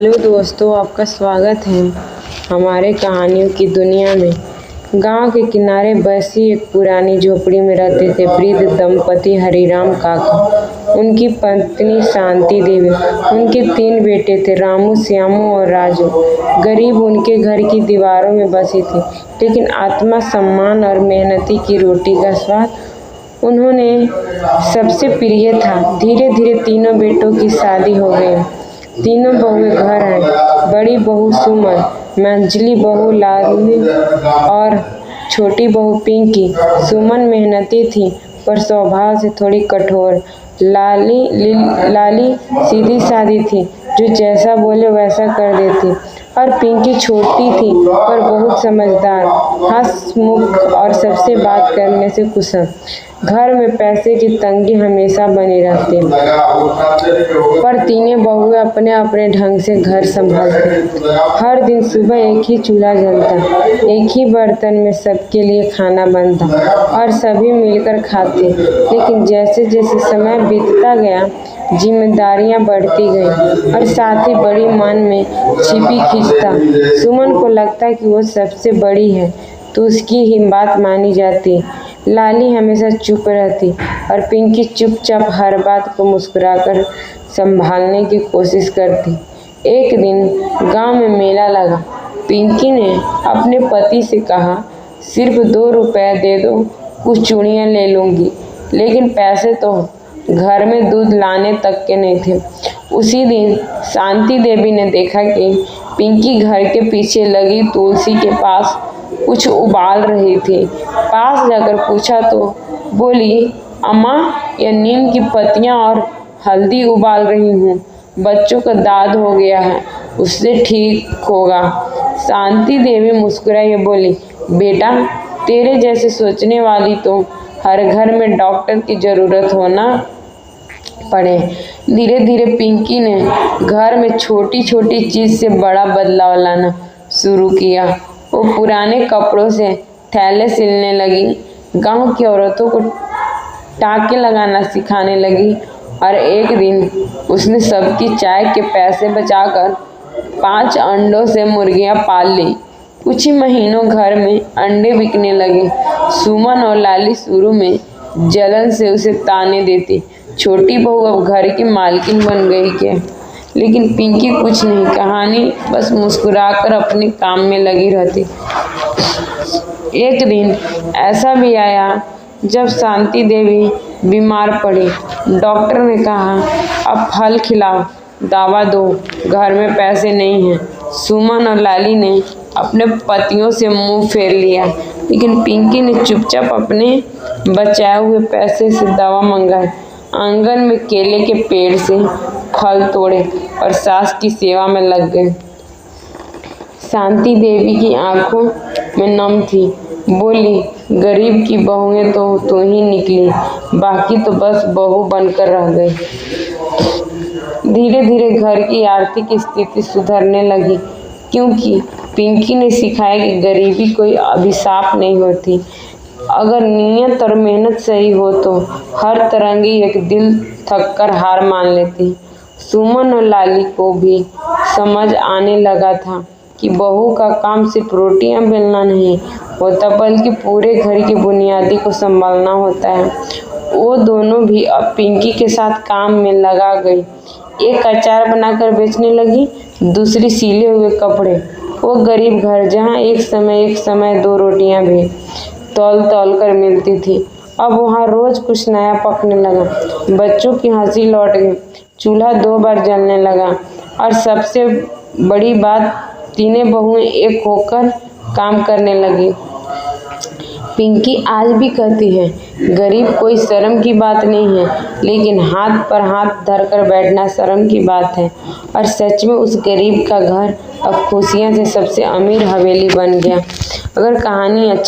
Hello दोस्तों, आपका स्वागत है हमारे कहानियों की दुनिया में। गांव के किनारे बसी एक पुरानी झोपड़ी में रहते थे वृद्ध दंपति हरिराम काका, उनकी पत्नी शांति देवी। उनके 3 बेटे थे, रामू, श्यामू और राजू। गरीब उनके घर की दीवारों में बसी थी, लेकिन आत्मा सम्मान और मेहनती की रोटी का स्वाद उन्होंने सबसे प्रिय था। धीरे धीरे तीनों बेटों की शादी हो गई। तीनों बहुएं घर आईं। बड़ी बहू सुमन, मंझली बहू लाली और छोटी बहू पिंकी। सुमन मेहनती थी पर स्वभाव से थोड़ी कठोर। लाली सीधी सादी थी, जो जैसा बोले वैसा कर देती। और पिंकी छोटी थी पर बहुत समझदार, हंसमुख और सबसे बात करने से कुशल। घर में पैसे की तंगी हमेशा बनी रहती, पर तीनों बहुएं अपने अपने ढंग से घर संभालती। हर दिन सुबह एक ही चूल्हा जलता, एक ही बर्तन में सबके लिए खाना बनता और सभी मिलकर खाते। लेकिन जैसे जैसे समय बीतता गया, जिम्मेदारियां बढ़ती गईं और साथ ही बड़ी मन में छिपी खींचता। सुमन को लगता कि वो सबसे बड़ी है तो उसकी ही बात मानी जाती। लाली हमेशा चुप रहती और पिंकी चुपचाप हर बात को मुस्कुराकर संभालने की कोशिश करती। एक दिन गांव में मेला लगा। पिंकी ने अपने पति से कहा, सिर्फ 2 रुपए दे दो, कुछ चूड़ियां ले लूंगी। लेकिन पैसे तो घर में दूध लाने तक के नहीं थे। उसी दिन शांति देवी ने देखा कि पिंकी घर के पीछे लगी तुलसी के पास कुछ उबाल रही थी। पास जाकर पूछा तो बोली, अम्मा, यह नीम की पत्तियां और हल्दी उबाल रही हूँ। बच्चों का दाद हो गया है, उससे ठीक होगा। शांति देवी मुस्कुराई बोली, बेटा, तेरे जैसे सोचने वाली तो हर घर में डॉक्टर की जरूरत होना पड़े। धीरे धीरे पिंकी ने घर में छोटी छोटी चीज से बड़ा बदलाव लाना शुरू किया। वो पुराने कपड़ों से थैले सिलने लगी, गांव की औरतों को टाके लगाना सिखाने लगी और एक दिन उसने सबकी चाय के पैसे बचाकर 5 अंडों से मुर्गियां पाल ली। कुछ ही महीनों घर में अंडे बिकने लगे। सुमन और लाली शुरू में जलन से उसे ताने देती, छोटी बहू अब घर की मालकिन बन गई क्या? लेकिन पिंकी कुछ नहीं कहानी, बस मुस्कुराकर अपने काम में लगी रहती। एक दिन ऐसा भी आया जब शांति देवी बीमार पड़ी। डॉक्टर ने कहा, अब फल खिलाओ, दवा दो, घर में पैसे नहीं हैं। सुमन और लाली ने अपने पतियों से मुंह फेर लिया, लेकिन पिंकी ने चुपचाप अपने बचाए हुए पैसे से दवा मंगाई। आंगन में केले के पेड़ से फल तोड़े और सास की सेवा में लग गए। शांति देवी की आंखों में नम थी। बोली, गरीब की बहुएं तो तू ही निकली, बाकी तो बस बहू बनकर रह गई। धीरे धीरे घर की आर्थिक स्थिति सुधरने लगी, क्योंकि पिंकी ने सिखाया कि गरीबी कोई अभिशाप नहीं होती। अगर नीयत और मेहनत सही हो तो हर तरंगी एक दिल थक कर हार मान लेती। सुमन और लाली को भी समझ आने लगा था कि बहू का काम सिर्फ रोटियां बेलना नहीं होता, बल्कि पूरे घर की बुनियादी को संभालना होता है। वो दोनों भी अब पिंकी के साथ काम में लगा गई। एक अचार बनाकर बेचने लगी, दूसरी सिले हुए कपड़े। वो गरीब घर जहाँ एक समय 2 रोटियां भी तौल कर मिलती थी, अब वहाँ रोज कुछ नया पकने लगा। बच्चों की हंसी लौट गई, चूल्हा 2 बार जलने लगा और सबसे बड़ी बात, तीनों बहुएं एक होकर काम करने लगी। पिंकी आज भी कहती है, गरीब कोई शर्म की बात नहीं है, लेकिन हाथ पर हाथ धरकर बैठना शर्म की बात है। और सच में उस गरीब का घर अब खुशियां से सबसे अमीर हवेली बन गया। अगर कहानी अच्छी